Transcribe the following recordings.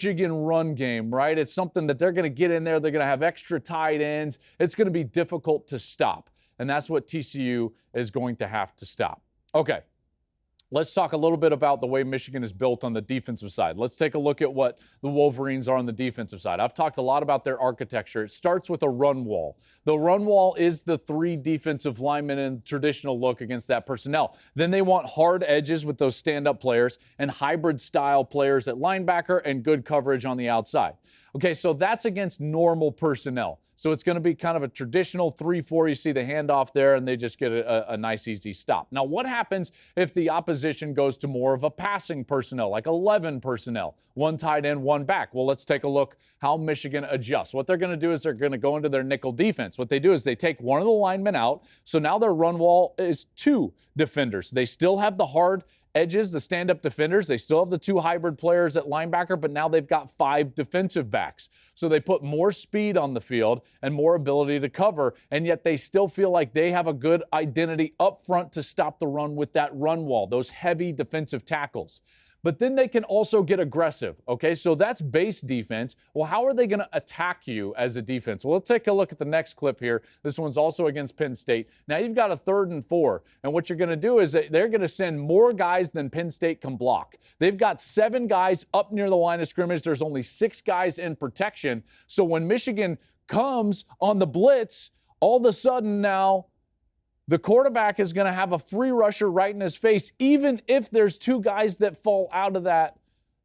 Michigan run game, right? It's something that they're going to get in there. They're going to have extra tight ends. It's going to be difficult to stop. And that's what TCU is going to have to stop. Okay. Let's talk a little bit about the way Michigan is built on the defensive side. Let's take a look at what the Wolverines are on the defensive side. I've talked a lot about their architecture. It starts with a run wall. The run wall is the 3 defensive linemen in traditional look against that personnel. Then they want hard edges with those stand-up players and hybrid-style players at linebacker and good coverage on the outside. Okay, so that's against normal personnel. So it's going to be kind of a traditional 3-4. You see the handoff there, and they just get a nice, easy stop. Now, what happens if the opposition goes to more of a passing personnel, like 11 personnel, 1 tight end, 1 back? Well, let's take a look how Michigan adjusts. What they're going to do is they're going to go into their nickel defense. What they do is they take one of the linemen out, so now their run wall is 2 defenders. They still have the hard edges, the stand-up defenders. They still have the 2 hybrid players at linebacker, but now they've got 5 defensive backs. So they put more speed on the field and more ability to cover, and yet they still feel like they have a good identity up front to stop the run with that run wall, those heavy defensive tackles. But then they can also get aggressive, okay? So that's base defense. Well, how are they going to attack you as a defense? Well, let's take a look at the next clip here. This one's also against Penn State. Now you've got a 3rd and 4, and what you're going to do is they're going to send more guys than Penn State can block. They've got 7 guys up near the line of scrimmage. There's only 6 guys in protection. So when Michigan comes on the blitz, all of a sudden now the quarterback is going to have a free rusher right in his face, even if there's 2 guys that fall out of that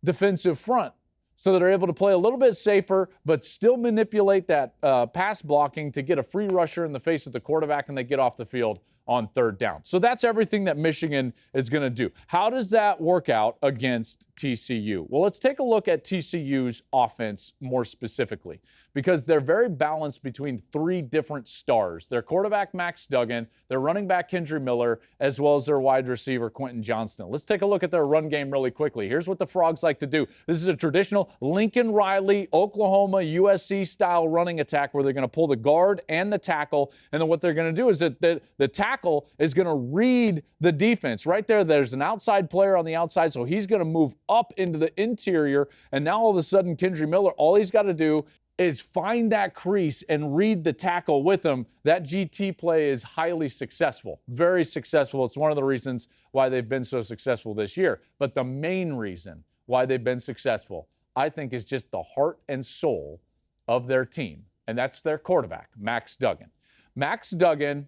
defensive front. So that they're able to play a little bit safer, but still manipulate that pass blocking to get a free rusher in the face of the quarterback, and they get off the field on 3rd down. So that's everything that Michigan is going to do. How does that work out against TCU? Well, let's take a look at TCU's offense more specifically, because they're very balanced between 3 different stars. Their quarterback, Max Duggan, their running back, Kendry Miller, as well as their wide receiver, Quentin Johnston. Let's take a look at their run game really quickly. Here's what the Frogs like to do. This is a traditional Lincoln Riley, Oklahoma, USC-style running attack where they're going to pull the guard and the tackle, and then what they're going to do is that the tackle is going to read the defense. Right there, there's an outside player on the outside, so he's going to move up into the interior, and now all of a sudden, Kendry Miller, all he's got to do is find that crease and read the tackle with him. That GT play is highly successful, very successful. It's one of the reasons why they've been so successful this year. But the main reason why they've been successful, I think, is just the heart and soul of their team, and that's their quarterback, Max Duggan. Max Duggan,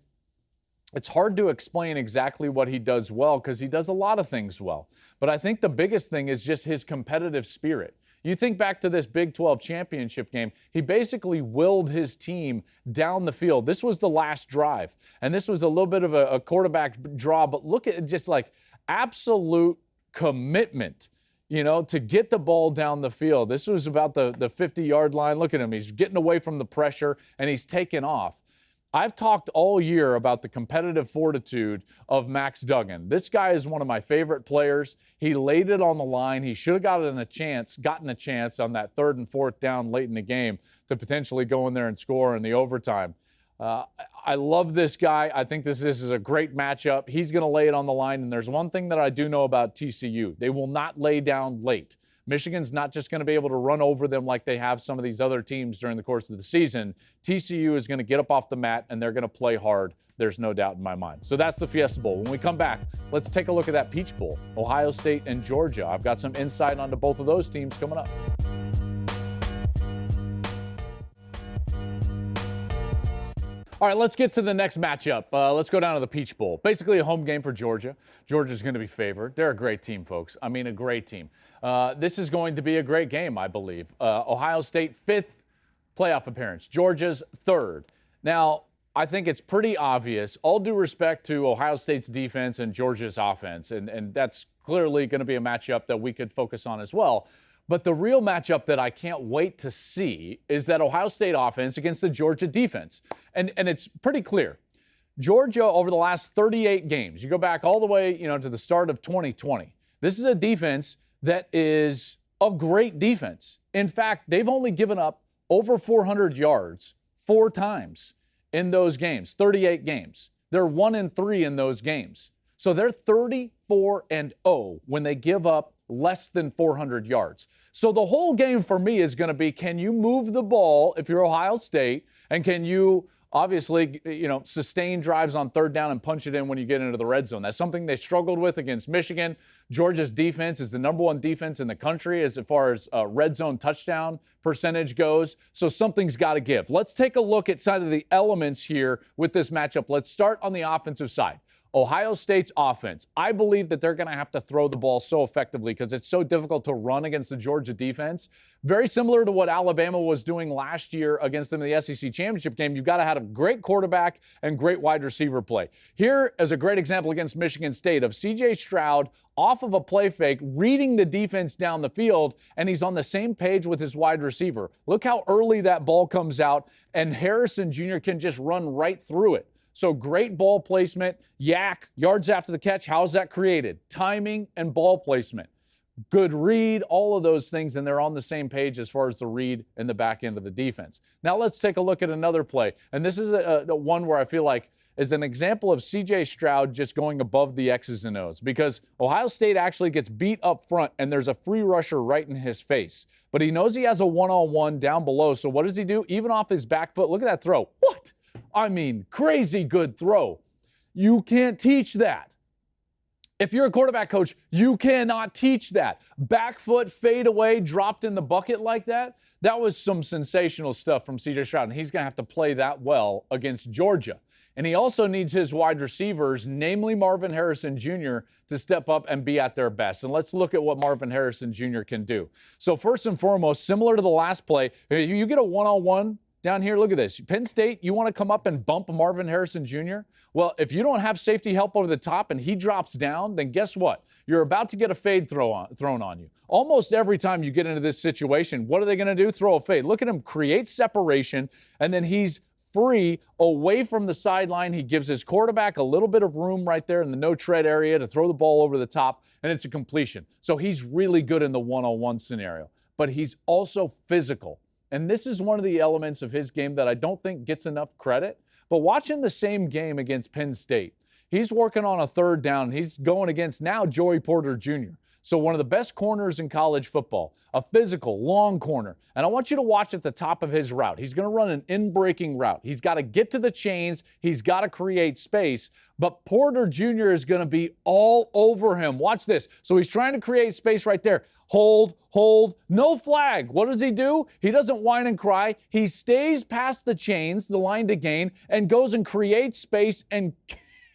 it's hard to explain exactly what he does well because he does a lot of things well. But I think the biggest thing is just his competitive spirit. You think back to this Big 12 championship game, he basically willed his team down the field. This was the last drive, and this was a little bit of a quarterback draw, but look at just like absolute commitment, you know, to get the ball down the field. This was about the 50-yard line. Look at him. He's getting away from the pressure, and he's taking off. I've talked all year about the competitive fortitude of Max Duggan. This guy is one of my favorite players. He laid it on the line. He should have gotten a chance on that 3rd and 4th down late in the game to potentially go in there and score in the overtime. I love this guy. I think this is a great matchup. He's going to lay it on the line, and there's one thing that I do know about TCU. They will not lay down late. Michigan's not just going to be able to run over them like they have some of these other teams during the course of the season. TCU is going to get up off the mat, and they're going to play hard. There's no doubt in my mind. So that's the Fiesta Bowl. When we come back, let's take a look at that Peach Bowl, Ohio State and Georgia. I've got some insight onto both of those teams coming up. All right, let's get to the next matchup. Let's go down to the Peach Bowl. Basically a home game for Georgia. Georgia's going to be favored. They're a great team, folks. I mean, a great team. This is going to be a great game, I believe. Ohio State, 5th playoff appearance. Georgia's 3rd. Now, I think it's pretty obvious, all due respect to Ohio State's defense and Georgia's offense, and that's clearly going to be a matchup that we could focus on as well. But the real matchup that I can't wait to see is that Ohio State offense against the Georgia defense. And it's pretty clear. Georgia, over the last 38 games, you go back all the way, to the start of 2020, this is a defense that is a great defense. In fact, they've only given up over 400 yards 4 times in those games, 38 games. They're 1-3 in those games. So they're 34-0 when they give up less than 400 yards. So the whole game for me is going to be, can you move the ball if you're Ohio State, and can you obviously, sustain drives on third down and punch it in when you get into the red zone? That's something they struggled with against Michigan. Georgia's defense is the number one defense in the country as far as red zone touchdown percentage goes. So something's got to give. Let's take a look at some of the elements here with this matchup. Let's start on the offensive side. Ohio State's offense, I believe that they're going to have to throw the ball so effectively because it's so difficult to run against the Georgia defense. Very similar to what Alabama was doing last year against them in the SEC championship game. You've got to have a great quarterback and great wide receiver play. Here is a great example against Michigan State of C.J. Stroud off of a play fake, reading the defense down the field, and he's on the same page with his wide receiver. Look how early that ball comes out, and Harrison Jr. can just run right through it. So great ball placement, yards after the catch. How's that created? Timing and ball placement. Good read, all of those things, and they're on the same page as far as the read and the back end of the defense. Now let's take a look at another play. And this is the one where I feel like is an example of C.J. Stroud just going above the X's and O's because Ohio State actually gets beat up front and there's a free rusher right in his face. But he knows he has a one-on-one down below, so what does he do? Even off his back foot, look at that throw. What? I mean, crazy good throw. You can't teach that. If you're a quarterback coach, you cannot teach that. Back foot, fade away, dropped in the bucket like that. That was some sensational stuff from C.J. Stroud, and he's going to have to play that well against Georgia. And he also needs his wide receivers, namely Marvin Harrison Jr., to step up and be at their best. And let's look at what Marvin Harrison Jr. can do. So first and foremost, similar to the last play, you get a one-on-one down here. Look at this. Penn State, you want to come up and bump Marvin Harrison Jr.? Well, if you don't have safety help over the top and he drops down, then guess what? You're about to get a fade thrown on you. Almost every time you get into this situation, what are they going to do? Throw a fade. Look at him create separation, and then he's free away from the sideline. He gives his quarterback a little bit of room right there in the no-tread area to throw the ball over the top, and it's a completion. So he's really good in the one-on-one scenario, but he's also physical. And this is one of the elements of his game that I don't think gets enough credit. But watching the same game against Penn State, he's working on a third down. He's going against now Joey Porter Jr., so one of the best corners in college football, a physical, long corner. And I want you to watch at the top of his route. He's going to run an in-breaking route. He's got to get to the chains. He's got to create space. But Porter Jr. is going to be all over him. Watch this. So he's trying to create space right there. Hold, no flag. What does he do? He doesn't whine and cry. He stays past the chains, the line to gain, and goes and creates space, and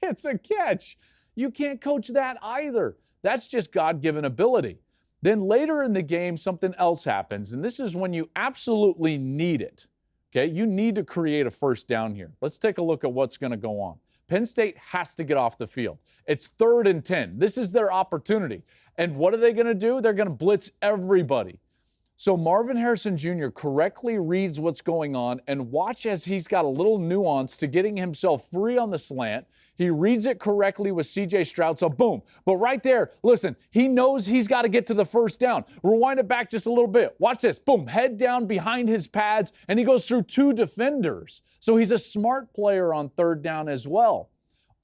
it's a catch. You can't coach that either. That's just God-given ability. Then later in the game, something else happens, and this is when you absolutely need it. Okay, you need to create a first down here. Let's take a look at what's going to go on. Penn State has to get off the field. It's 3rd and 10. This is their opportunity. And what are they going to do? They're going to blitz everybody. So Marvin Harrison Jr. correctly reads what's going on, and watch as he's got a little nuance to getting himself free on the slant. He reads it correctly with C.J. Stroud, so boom. But right there, listen, he knows he's got to get to the first down. Rewind it back just a little bit. Watch this. Boom, head down behind his pads, and he goes through 2 defenders. So he's a smart player on 3rd down as well.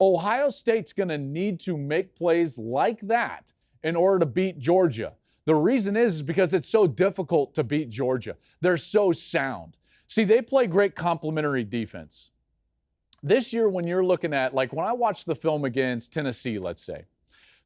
Ohio State's going to need to make plays like that in order to beat Georgia. The reason is because it's so difficult to beat Georgia. They're so sound. See, they play great complementary defense. This year, when you're looking at, like when I watched the film against Tennessee, let's say,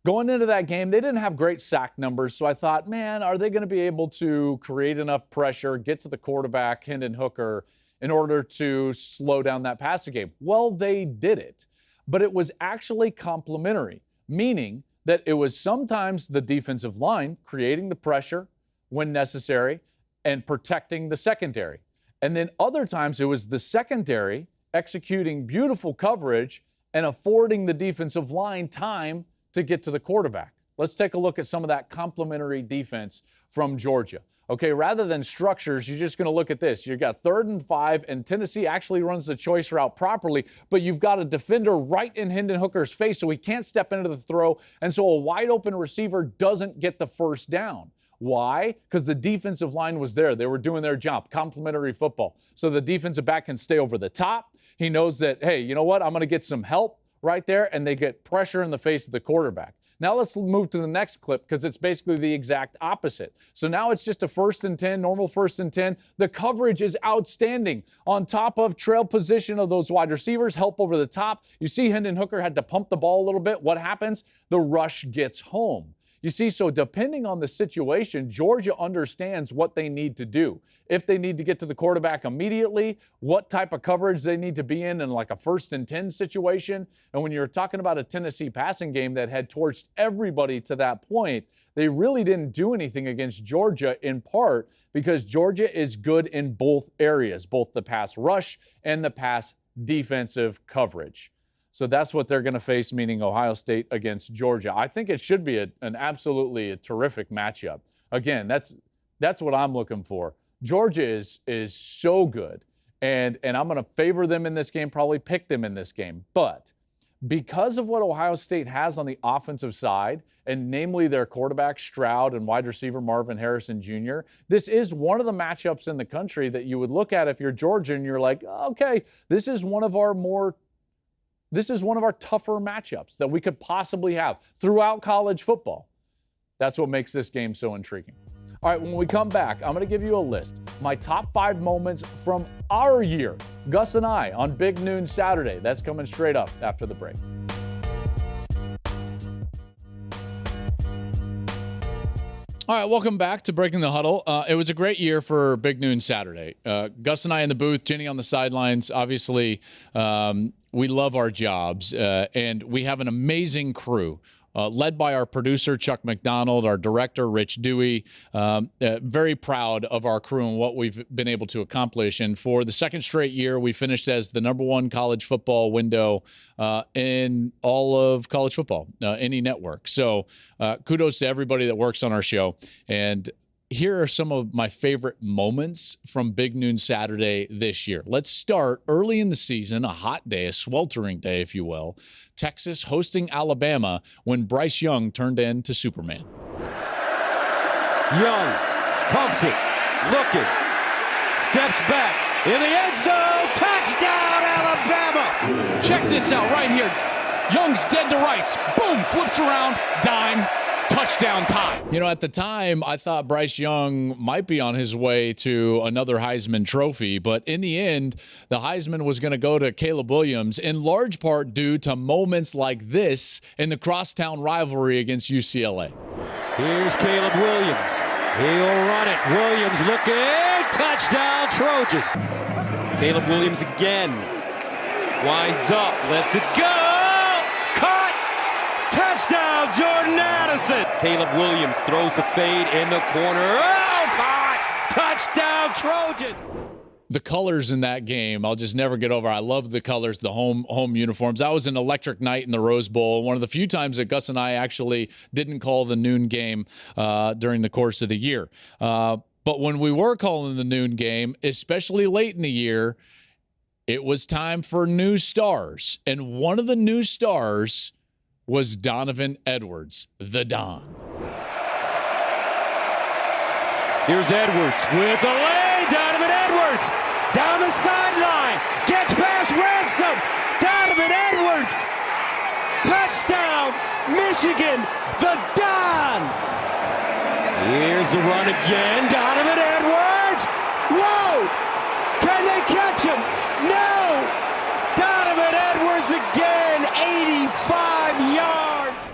going into that game, they didn't have great sack numbers. So I thought, man, are they going to be able to create enough pressure, get to the quarterback, Hendon Hooker, in order to slow down that passing game? Well, they did it. But it was actually complementary, meaning that it was sometimes the defensive line creating the pressure when necessary and protecting the secondary. And then other times it was the secondary executing beautiful coverage and affording the defensive line time to get to the quarterback. Let's take a look at some of that complementary defense from Georgia. Okay, rather than structures, you're just going to look at this. You've got 3rd and 5, and Tennessee actually runs the choice route properly, but you've got a defender right in Hendon Hooker's face, so he can't step into the throw, and so a wide open receiver doesn't get the first down. Why? Because the defensive line was there. They were doing their job, complementary football. So the defensive back can stay over the top. He knows that, hey, you know what? I'm going to get some help right there, and they get pressure in the face of the quarterback. Now let's move to the next clip because it's basically the exact opposite. So now it's just a 1st and 10, normal 1st and 10. The coverage is outstanding. On top of trail position of those wide receivers, help over the top. You see Hendon Hooker had to pump the ball a little bit. What happens? The rush gets home. You see, so depending on the situation, Georgia understands what they need to do. If they need to get to the quarterback immediately, what type of coverage they need to be in like a 1st and 10 situation. And when you're talking about a Tennessee passing game that had torched everybody to that point, they really didn't do anything against Georgia, in part because Georgia is good in both areas, both the pass rush and the pass defensive coverage. So that's what they're going to face, meaning Ohio State against Georgia. I think it should be an absolutely terrific matchup. Again, that's what I'm looking for. Georgia is so good, and I'm going to favor them in this game, probably pick them in this game. But because of what Ohio State has on the offensive side, and namely their quarterback Stroud and wide receiver Marvin Harrison Jr., this is one of the matchups in the country that you would look at if you're Georgia and you're like, okay, this is one of our tougher matchups that we could possibly have throughout college football. That's what makes this game so intriguing. All right, when we come back, I'm going to give you a list. My top 5 moments from our year. Gus and I on Big Noon Saturday. That's coming straight up after the break. All right, welcome back to Breaking the Huddle. It was a great year for Big Noon Saturday. Gus and I in the booth, Jenny on the sidelines. Obviously, we love our jobs, and we have an amazing crew. Led by our producer, Chuck McDonald, our director, Rich Dewey. Very proud of our crew and what we've been able to accomplish. And for the second straight year, we finished as the #1 college football window in all of college football, any network. So kudos to everybody that works on our show. And here are some of my favorite moments from Big Noon Saturday this year. Let's start early in the season, a hot day, a sweltering day, if you will. Texas hosting Alabama when Bryce Young turned into Superman. Young pumps it, looking, steps back in the end zone, touchdown Alabama! Check this out right here. Young's dead to rights. Boom, flips around, dime, touchdown time. You know, at the time, I thought Bryce Young might be on his way to another Heisman Trophy, but in the end, the Heisman was going to go to Caleb Williams, in large part due to moments like this in the crosstown rivalry against UCLA. Here's Caleb Williams. He'll run it. Williams looking. Touchdown, Trojan. Caleb Williams again. Winds up. Lets it go. Caught. Touchdown, Jordan Addison. Caleb Williams throws the fade in the corner. Oh, caught. Touchdown, Trojans. The colors in that game, I'll just never get over. I love the colors, the home uniforms. That was an electric night in the Rose Bowl. One of the few times that Gus and I actually didn't call the noon game during the course of the year. But when we were calling the noon game, especially late in the year, it was time for new stars. And one of the new stars was Donovan Edwards, the Don. Here's Edwards with the lane. Donovan Edwards down the sideline. Gets past Ransom. Donovan Edwards. Touchdown, Michigan, the Don. Here's the run again. Donovan Edwards. Whoa! Can they catch him? No! Donovan Edwards again, 85 yards.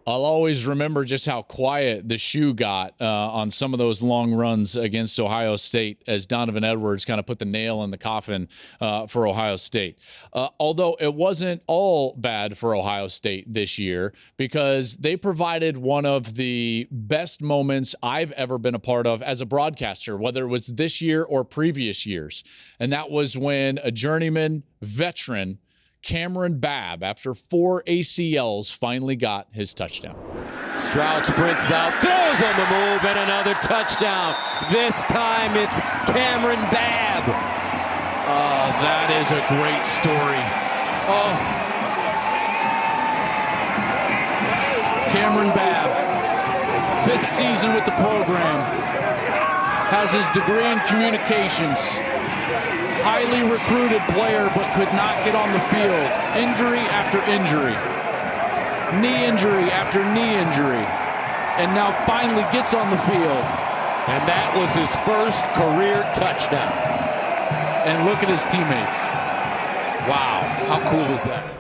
I'll always remember just how quiet the shoe got on some of those long runs against Ohio State as Donovan Edwards kind of put the nail in the coffin for Ohio State. Although it wasn't all bad for Ohio State this year because they provided one of the best moments I've ever been a part of as a broadcaster, whether it was this year or previous years. And that was when a journeyman veteran, Cameron Babb, after 4 ACLs, finally got his touchdown. Stroud sprints out, throws on the move, and another touchdown. This time it's Cameron Babb. Oh, that is a great story. Oh. Cameron Babb, 5th season with the program, has his degree in communications. Highly recruited player, but could not get on the field. Injury after injury. knee injury after knee injury, and now finally gets on the field. And that was his first career touchdown. And look at his teammates. Wow, how cool is that?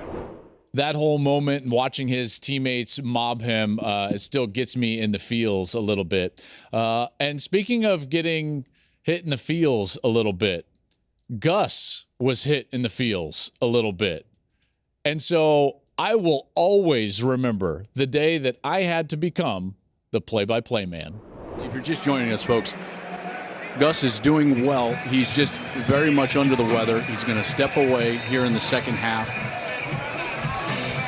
That whole moment and watching his teammates mob him still gets me in the feels a little bit. And speaking of getting hit in the feels a little bit, Gus was hit in the feels a little bit. And so I will always remember the day that I had to become the play-by-play man. If you're just joining us, folks, Gus is doing well. He's just very much under the weather. He's going to step away here in the second half.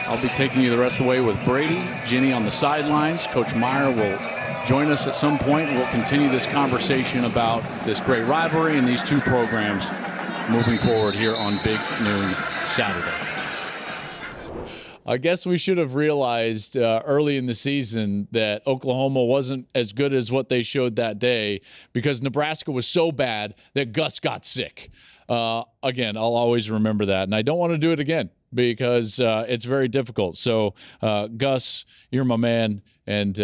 I'll be taking you the rest of the way with Brady, Ginny on the sidelines. Coach Meyer will join us at some point, and we'll continue this conversation about this great rivalry and these two programs moving forward here on Big Noon Saturday. I guess we should have realized early in the season that Oklahoma wasn't as good as what they showed that day because Nebraska was so bad that Gus got sick. Again, I'll always remember that, and I don't want to do it again because it's very difficult. So, Gus, you're my man, and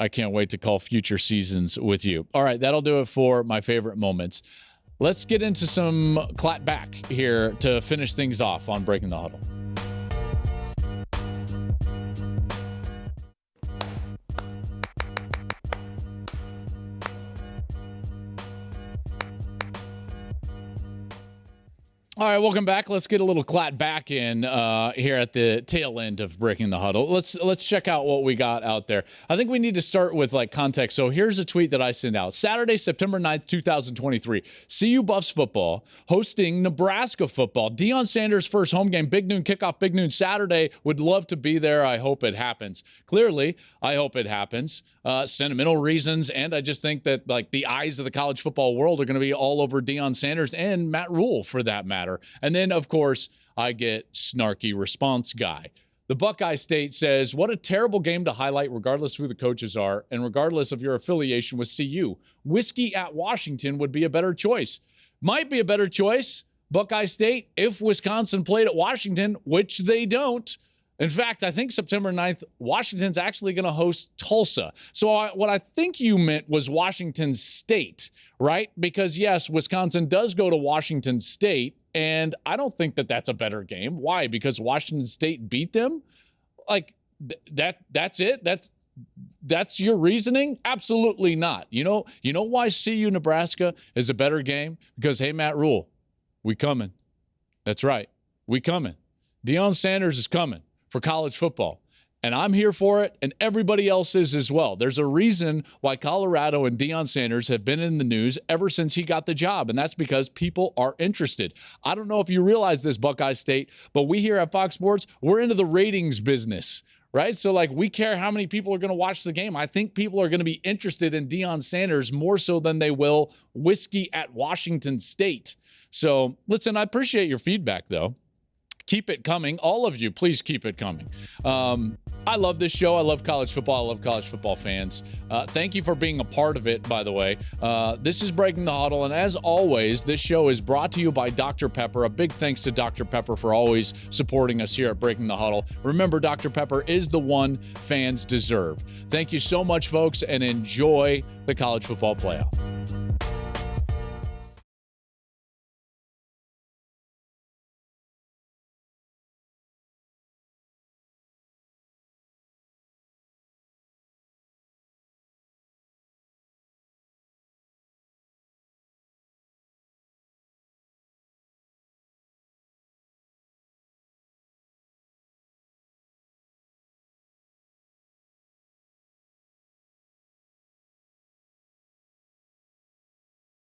I can't wait to call future seasons with you. All right, that'll do it for my favorite moments. Let's get into some Klatt Back here to finish things off on Breaking the Huddle. All right, welcome back. Let's get a little Klatt Back in here at the tail end of Breaking the Huddle. Let's check out what we got out there. I think we need to start with like context. So here's a tweet that I sent out. Saturday, September 9th, 2023. CU Buffs football hosting Nebraska football. Deion Sanders' first home game, Big Noon Kickoff, Big Noon Saturday. Would love to be there. I hope it happens. Clearly, I hope it happens. Sentimental reasons, and I just think that like the eyes of the college football world are going to be all over Deion Sanders and Matt Rule for that matter. And then, of course, I get snarky response guy. The Buckeye State says, what a terrible game to highlight regardless of who the coaches are and regardless of your affiliation with CU. Whiskey at Washington would be a better choice. Might be a better choice, Buckeye State, if Wisconsin played at Washington, which they don't. In fact, I think September 9th, Washington's actually going to host Tulsa. So what I think you meant was Washington State, right? Because, yes, Wisconsin does go to Washington State, and I don't think that that's a better game. Why? Because Washington State beat them? Like, that's it? That's your reasoning? Absolutely not. You know why CU Nebraska is a better game? Because, hey, Matt Rule, we coming. That's right. We coming. Deion Sanders is coming for college football. And I'm here for it, and everybody else is as well. There's a reason why Colorado and Deion Sanders have been in the news ever since he got the job, and that's because people are interested. I don't know if you realize this, Buckeye State, but we here at Fox Sports, we're into the ratings business, right? So, like, we care how many people are going to watch the game. I think people are going to be interested in Deion Sanders more so than they will Whiskey at Washington State. So, listen, I appreciate your feedback, though. Keep it coming. All of you, please keep it coming. I love this show. I love college football. I love college football fans. Thank you for being a part of it, by the way. This is Breaking the Huddle, and as always, this show is brought to you by Dr. Pepper. A big thanks to Dr. Pepper for always supporting us here at Breaking the Huddle. Remember, Dr. Pepper is the one fans deserve. Thank you so much, folks, and enjoy the college football playoff.